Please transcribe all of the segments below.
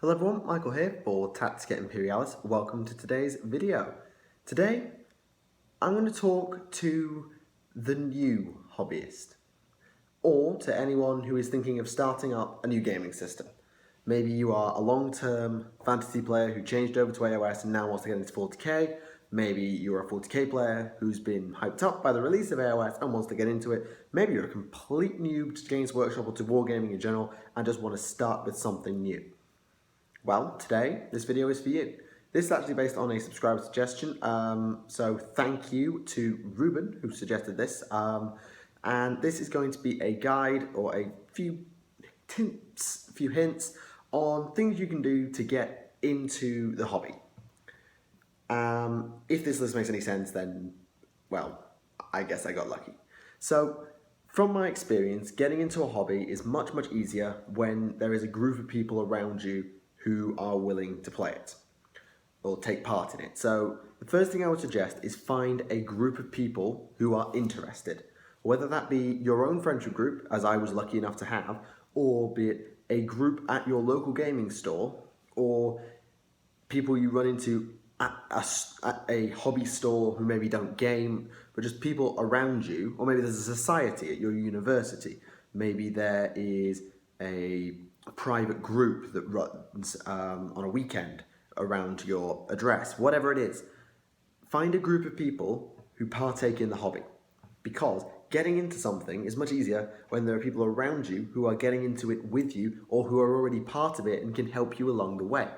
Hello everyone, Michael here for Tactica Imperialis. Welcome to today's video. Today, I'm going to talk to the new hobbyist, or to anyone who is thinking of starting up a new gaming system. Maybe you are a long-term fantasy player who changed over to AOS and now wants to get into 40k. Maybe you're a 40k player who's been hyped up by the release of AOS and wants to get into it. Maybe you're a complete noob to Games Workshop or to wargaming in general and just want to start with something new. Well, today, this video is for you. This is actually based on a subscriber suggestion, so thank you to Ruben who suggested this. And this is going to be a guide or a few hints on things you can do to get into the hobby. If this list makes any sense, then, well, I guess I got lucky. So, from my experience, getting into a hobby is much easier when there is a group of people around you who are willing to play it or take part in it. So the first thing I would suggest is find a group of people who are interested, whether that be your own friendship group, as I was lucky enough to have, or be it a group at your local gaming store, or people you run into at a hobby store who maybe don't game, but just people around you, or maybe there's a society at your university. Maybe there is a private group that runs on a weekend around your address, whatever it is. Find a group of people who partake in the hobby, because getting into something is much easier when there are people around you who are getting into it with you or who are already part of it and can help you along the way.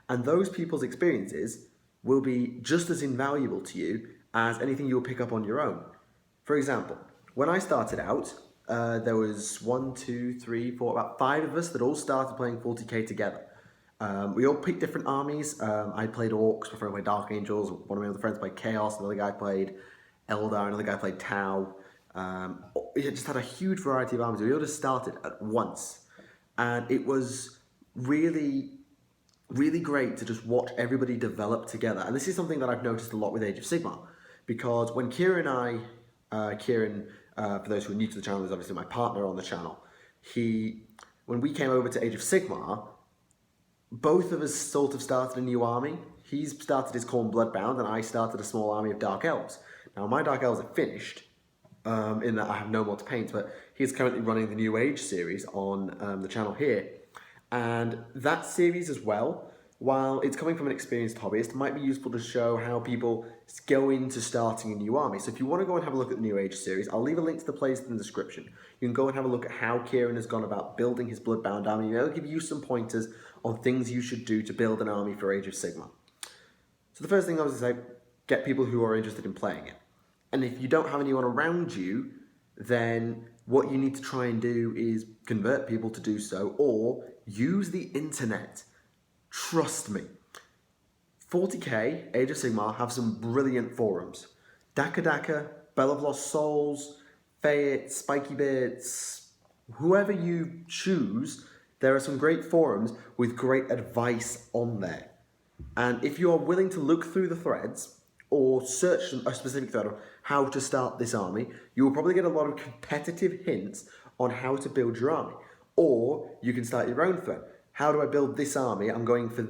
And those people's experiences will be just as invaluable to you as anything you'll pick up on your own. For example, when I started out, there was about 5 of us that all started playing 40k together. We all picked different armies. I played Orcs, my friend played Dark Angels, one of my other friends played Chaos, another guy played Eldar, another guy played Tau. We just had a huge variety of armies. We all just started at once. And it was really great to just watch everybody develop together. And this is something that I've noticed a lot with Age of Sigmar, because when Kieran and I, for those who are new to the channel, is obviously my partner on the channel. When we came over to Age of Sigmar, both of us sort of started a new army. He's started his Khorne Bloodbound, and I started a small army of Dark Elves. Now, my Dark Elves are finished, in that I have no more to paint, but he's currently running the New Age series on the channel here. And that series as well, while it's coming from an experienced hobbyist, might be useful to show how people go into starting a new army. So if you want to go and have a look at the New Age series, I'll leave a link to the playlist in the description. You can go and have a look at how Kieran has gone about building his Bloodbound army, and it'll give you some pointers on things you should do to build an army for Age of Sigmar. So the first thing I was going to say, get people who are interested in playing it. And if you don't have anyone around you, then what you need to try and do is convert people to do so, or use the internet. Trust me. 40k, Age of Sigmar have some brilliant forums. Tactica, Bell of Lost Souls, Fayette, Spiky Bits, whoever you choose, there are some great forums with great advice on there. And if you are willing to look through the threads, or search a specific thread on how to start this army, you will probably get a lot of competitive hints on how to build your army. Or you can start your own thread. How do I build this army? I'm going for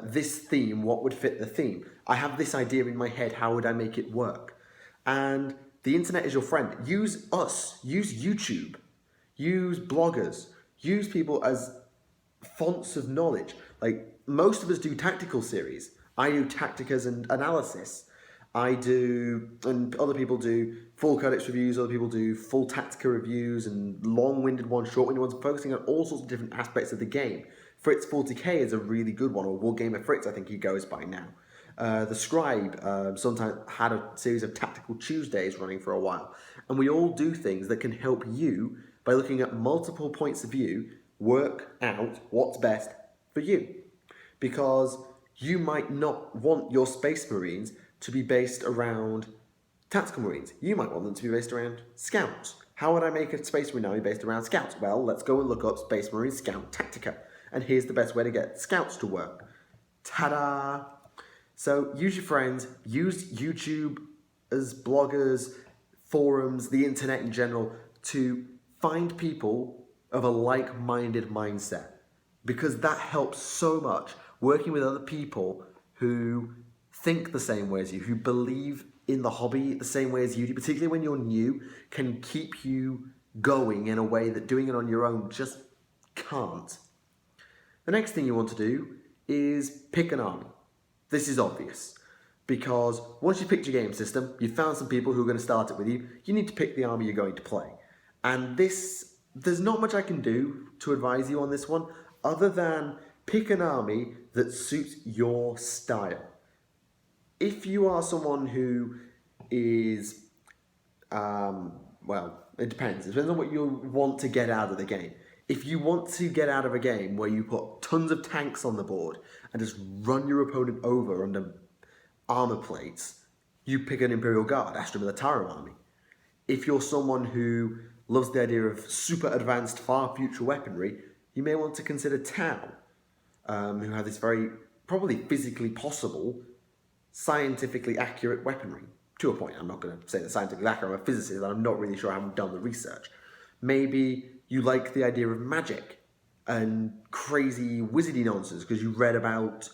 this theme. What would fit the theme? I have this idea in my head. How would I make it work? And the internet is your friend. Use us. Use YouTube. Use bloggers. Use people as fonts of knowledge. Like, most of us do tactical series. I do Tacticas and analysis. I do, and other people do full codex reviews, other people do full Tactica reviews and long-winded ones, short-winded ones, focusing on all sorts of different aspects of the game. Fritz 40k is a really good one, or Wargamer Fritz, I think he goes by now. The Scribe sometimes had a series of Tactical Tuesdays running for a while. And we all do things that can help you, by looking at multiple points of view, work out what's best for you. Because you might not want your Space Marines to be based around Tactical Marines. You might want them to be based around Scouts. How would I make a Space Marine army based around Scouts? Well, let's go and look up Space Marine Scout Tactica. And here's the best way to get Scouts to work. Ta-da! So use your friends, use YouTube as bloggers, forums, the internet in general, to find people of a like-minded mindset. because that helps so much. Working with other people who think the same way as you, who believe in the hobby the same way as you do, particularly when you're new, can keep you going in a way that doing it on your own just can't. The next thing you want to do is pick an army. This is obvious, because once you've picked your game system, you've found some people who are going to start it with you, you need to pick the army you're going to play. And there's not much I can do to advise you on this one, other than pick an army that suits your style. If you are someone who is, well, it depends. It depends on what you want to get out of the game. If you want to get out of a game where you put tons of tanks on the board and just run your opponent over under armor plates, you pick an Imperial Guard, Astra Militarum army. If you're someone who loves the idea of super advanced, far future weaponry, you may want to consider Tau, who have this very, probably physically possible, scientifically accurate weaponry. To a point. I'm not going to say that scientifically accurate. I'm a physicist and I'm not really sure I haven't done the research. Maybe you like the idea of magic and crazy wizardy nonsense because you read about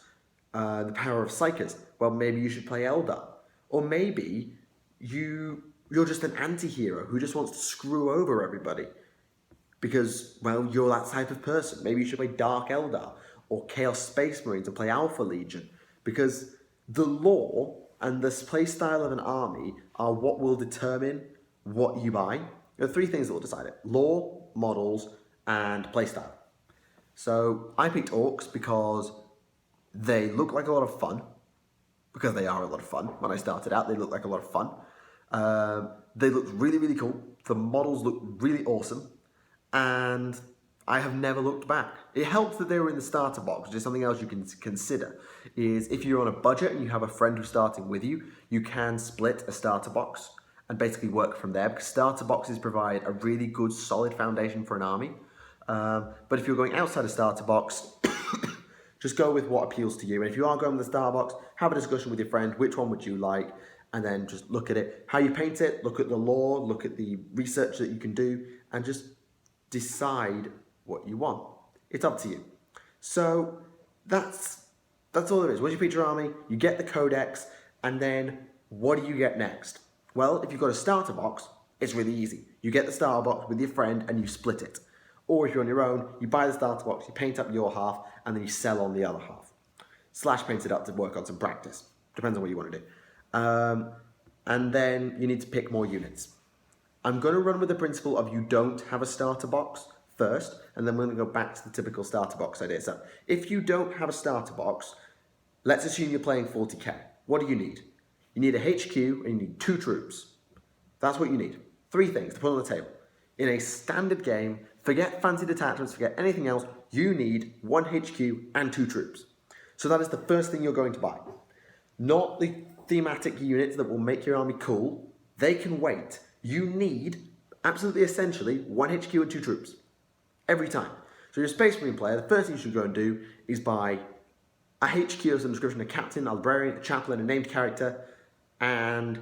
the power of psychers. Well, maybe you should play Eldar. Or maybe you're just an anti-hero who just wants to screw over everybody because, well, you're that type of person. Maybe you should play Dark Eldar or Chaos Space Marines and play Alpha Legion, because the lore and the play style of an army are what will determine what you buy. There are three things that will decide it: lore, models, and playstyle. So I picked Orcs because they look like a lot of fun, because they are a lot of fun. When I started out, they looked like a lot of fun. They looked really, really cool. The models looked really awesome, and I have never looked back. It helps that they were in the starter box, which is something else you can consider. Is if you're on a budget and you have a friend who's starting with you, you can split a starter box and basically work from there, because starter boxes provide a really good, solid foundation for an army. But if you're going outside a starter box, just go with what appeals to you. And if you are going with the starter box, have a discussion with your friend. Which one would you like? And then just look at it, how you paint it, look at the lore, look at the research that you can do, and just decide what you want. It's up to you. So that's all there is. Once you pick your army, you get the codex, and then what do you get next? Well, if you've got a starter box, it's really easy. You get the starter box with your friend and you split it. Or if you're on your own, you buy the starter box, you paint up your half, and then you sell on the other half. / paint it up to work on some practice. Depends on what you want to do. And then you need to pick more units. I'm going to run with the principle of you don't have a starter box first, and then we're going to go back to the typical starter box idea. So if you don't have a starter box, let's assume you're playing 40k. What do you need? You need a HQ and you need 2 troops. That's what you need. 3 things to put on the table. In a standard game, forget fancy detachments, forget anything else, you need 1 HQ and 2 troops. So that is the first thing you're going to buy. Not the thematic units that will make your army cool. They can wait. You need, absolutely essentially, 1 HQ and 2 troops. Every time. So you're a Space Marine player, the first thing you should go and do is buy a HQ of some description, a captain, a librarian, a chaplain, a named character, and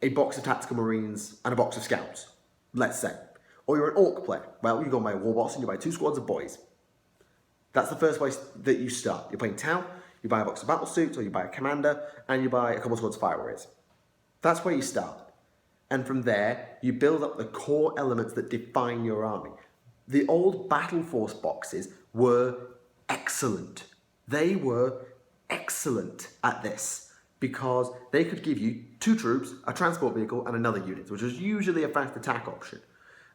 a box of tactical marines and a box of scouts, let's say. Or you're an orc player. Well, you go and buy a war boss and you buy 2 squads of boys. That's the first place that you start. You're playing Tau, you buy a box of battle suits, or you buy a commander, and you buy a couple of squads of fire warriors. That's where you start. And from there, you build up the core elements that define your army. The old Battle Force boxes were excellent. They were excellent at this because they could give you 2 troops, a transport vehicle, and another unit, which was usually a fast attack option.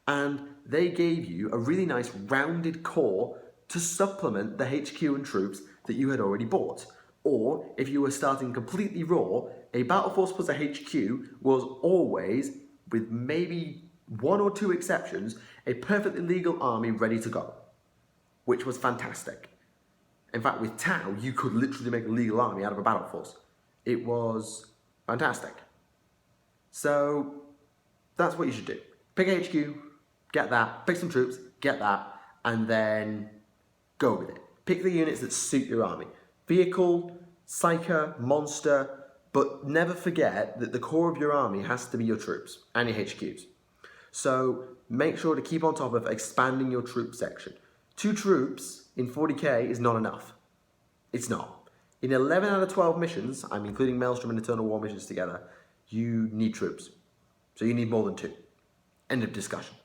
And they gave you a really nice rounded core to supplement the HQ and troops that you had already bought. Or, if you were starting completely raw, a Battle Force plus a HQ was always, with maybe 1 or 2 exceptions, a perfectly legal army ready to go, which was fantastic. In fact, with Tau, you could literally make a legal army out of a Battle Force. It was fantastic. So, that's what you should do. Pick a HQ, get that, pick some troops, get that, and then go with it. Pick the units that suit your army. Vehicle, psyker, monster, but never forget that the core of your army has to be your troops and your HQs. So make sure to keep on top of expanding your troop section. 2 troops in 40k is not enough. It's not. In 11 out of 12 missions, I'm including Maelstrom and Eternal War missions together, you need troops. So you need more than 2. End of discussion.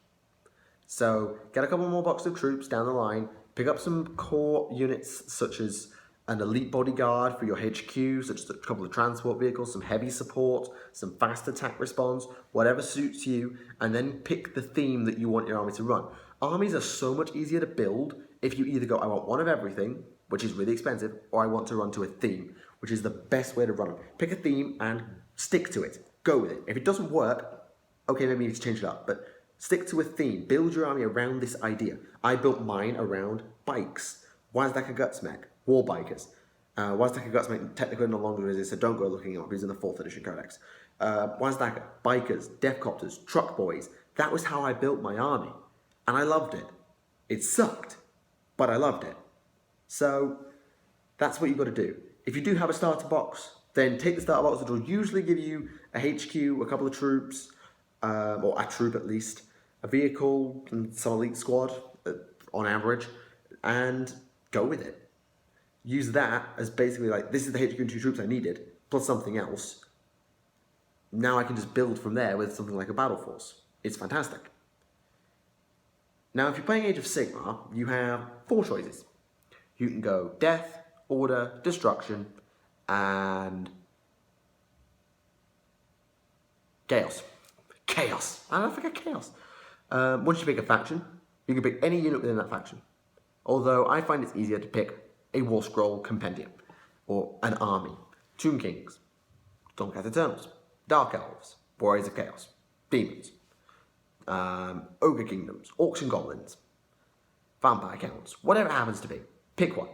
So get a couple more boxes of troops down the line, pick up some core units such as an elite bodyguard for your HQ, such as a couple of transport vehicles, some heavy support, some fast attack response, whatever suits you, and then pick the theme that you want your army to run. Armies are so much easier to build if you either go, I want one of everything, which is really expensive, or I want to run to a theme, which is the best way to run them. Pick a theme and stick to it. Go with it. If it doesn't work, okay, maybe you need to change it up, but stick to a theme. Build your army around this idea. I built mine around bikes. Wazdaka Gutsmech, war bikers. Wazdaka Gutsmech technically no longer exists, so don't go looking him up. He's in the 4th edition codex. Wazdaka, bikers, deathcopters, truck boys. That was how I built my army. And I loved it. It sucked, but I loved it. So that's what you've got to do. If you do have a starter box, then take the starter box, which will usually give you a HQ, a couple of troops, or a troop at least, a vehicle, and some elite squad on average, and go with it. Use that as basically like, this is the HQ and 2 troops I needed, plus something else. Now I can just build from there with something like a battle force. It's fantastic. Now if you're playing Age of Sigmar, you have 4 choices. You can go death, order, destruction, and chaos. Chaos. I don't forget chaos. Once you pick a faction, you can pick any unit within that faction. Although I find it's easier to pick a War Scroll Compendium, or an army. Tomb Kings, Stormcast Eternals, Dark Elves, Warriors of Chaos, Demons, Ogre Kingdoms, Orcs and Goblins, Vampire Counts, whatever it happens to be. Pick one.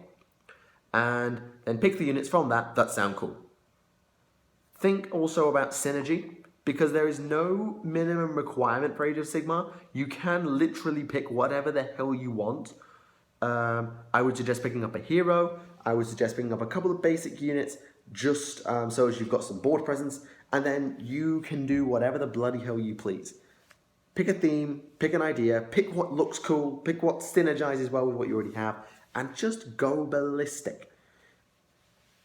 And then pick the units from that sound cool. Think also about synergy, because there is no minimum requirement for Age of Sigmar. You can literally pick whatever the hell you want. I would suggest picking up a hero. I would suggest picking up a couple of basic units, just so as you've got some board presence, and then you can do whatever the bloody hell you please. Pick a theme, pick an idea, pick what looks cool, pick what synergizes well with what you already have, and just go ballistic.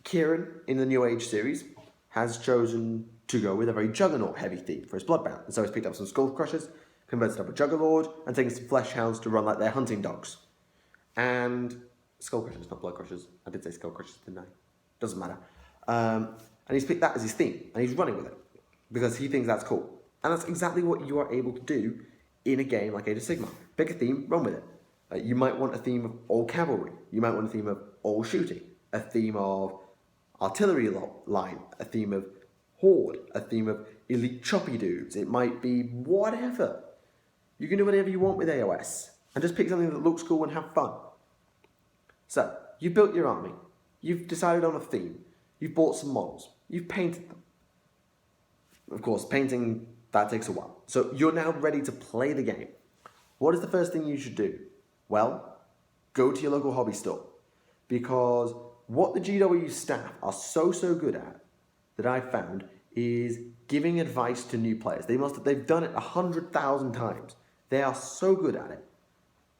Kieran, in the New Age series, has chosen to go with a very Juggernaut-heavy theme for his Bloodbound, and so he's picked up some Skull Crushers, converted up a Juggerlord, and taken some Flesh Hounds to run like their hunting dogs. And Skull Crushers, not Blood Crushers. I did say Skull Crushers, didn't I? Doesn't matter. And he's picked that as his theme, and he's running with it, because he thinks that's cool. And that's exactly what you are able to do in a game like Age of Sigmar. Pick a theme, run with it. You might want a theme of all cavalry. You might want a theme of all shooting. A theme of artillery line. A theme of horde. A theme of elite choppy dudes. It might be whatever. You can do whatever you want with AOS. And just pick something that looks cool and have fun. So, you've built your army. You've decided on a theme. You've bought some models. You've painted them. Of course, painting, that takes a while. So you're now ready to play the game. What is the first thing you should do? Well, go to your local hobby store. Because what the GW staff are so good at, that I've found, is giving advice to new players. They've done it 100,000 times. They are so good at it.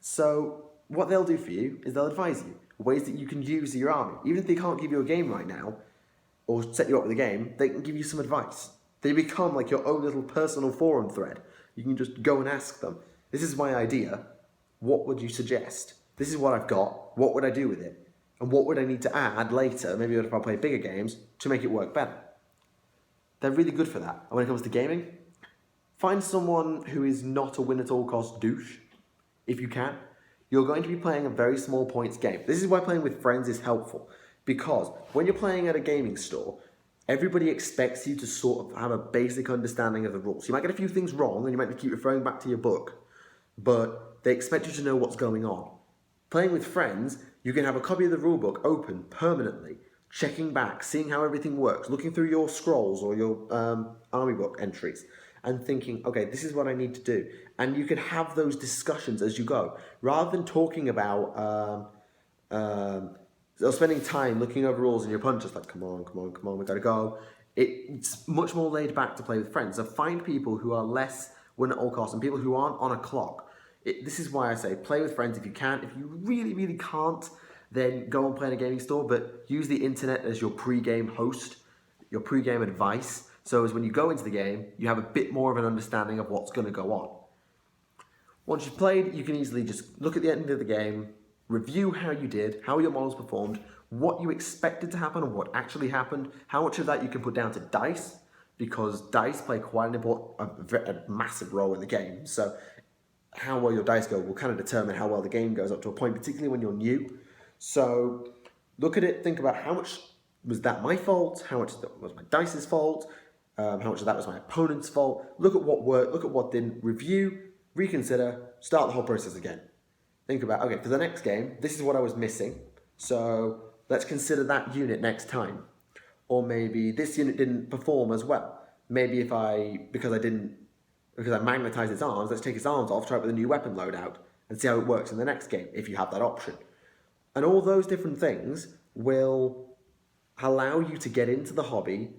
So what they'll do for you is they'll advise you ways that you can use your army. Even if they can't give you a game right now, or set you up with a game, they can give you some advice. They become like your own little personal forum thread. You can just go and ask them, this is my idea, what would you suggest? This is what I've got, what would I do with it? And what would I need to add later, maybe if I play bigger games, to make it work better? They're really good for that. And when it comes to gaming, find someone who is not a win-at-all-cost douche, if you can. You're going to be playing a very small points game. This is why playing with friends is helpful, because when you're playing at a gaming store, everybody expects you to sort of have a basic understanding of the rules. You might get a few things wrong, and you might keep referring back to your book, but they expect you to know what's going on. Playing with friends, you can have a copy of the rulebook open permanently, checking back, seeing how everything works, looking through your scrolls or your army book entries, and thinking, okay, this is what I need to do. And you can have those discussions as you go, rather than talking about or spending time looking over rules and your opponent just like, come on, we gotta go. It's much more laid back to play with friends. So find people who are less win at all costs and people who aren't on a clock. this is why I say play with friends if you can. If you really, really can't, then go and play in a gaming store, but use the internet as your pre-game host, your pre-game advice. So as when you go into the game, you have a bit more of an understanding of what's going to go on. Once you've played, you can easily just look at the end of the game, review how you did, how your models performed, what you expected to happen and what actually happened, how much of that you can put down to dice, because dice play quite a massive role in the game. So how well your dice go will kind of determine how well the game goes up to a point, particularly when you're new. So look at it, think about how much was that my fault, how much was my dice's fault, how much of that was my opponent's fault. Look at what worked, look at what didn't, review, reconsider, start the whole process again. Think about, okay, for the next game, this is what I was missing, so let's consider that unit next time. Or maybe this unit didn't perform as well. Maybe because I magnetized its arms, let's take its arms off, try it with a new weapon loadout, and see how it works in the next game, if you have that option. And all those different things will allow you to get into the hobby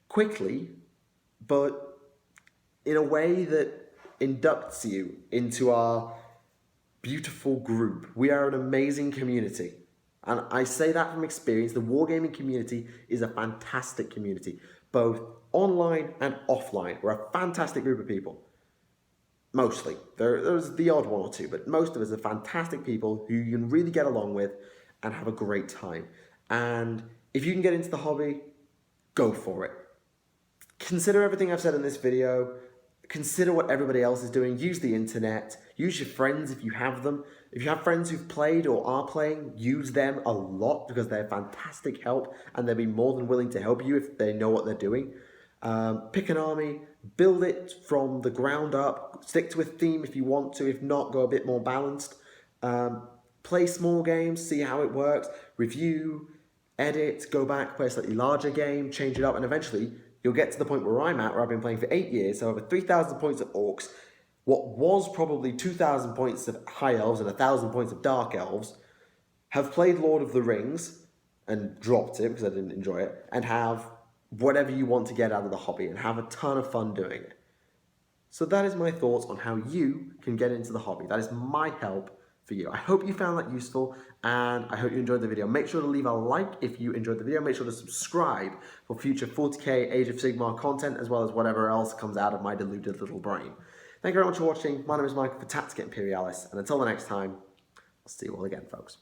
quickly, but in a way that inducts you into our beautiful group. We are an amazing community. And I say that from experience. The wargaming community is a fantastic community, both online and offline. We're a fantastic group of people. Mostly. There's the odd one or two, but most of us are fantastic people who you can really get along with and have a great time. And if you can get into the hobby, go for it. Consider everything I've said in this video. Consider what everybody else is doing. Use the internet. Use your friends if you have them. If you have friends who've played or are playing, use them a lot because they're fantastic help and they'll be more than willing to help you if they know what they're doing. Pick an army, build it from the ground up, stick to a theme if you want to, if not, go a bit more balanced. Play small games, see how it works, review, edit, go back, play a slightly larger game, change it up, and eventually you'll get to the point where I'm at, where I've been playing for 8 years, so over 3,000 points of orcs, what was probably 2,000 points of high elves and 1,000 points of dark elves, have played Lord of the Rings and dropped it because I didn't enjoy it, and have whatever you want to get out of the hobby and have a ton of fun doing it. So that is my thoughts on how you can get into the hobby. That is my help for you. I hope you found that useful and I hope you enjoyed the video. Make sure to leave a like if you enjoyed the video. Make sure to subscribe for future 40k Age of Sigmar content as well as whatever else comes out of my deluded little brain. Thank you very much for watching. My name is Michael for Tactica Imperialis, and until the next time, I'll see you all again, folks.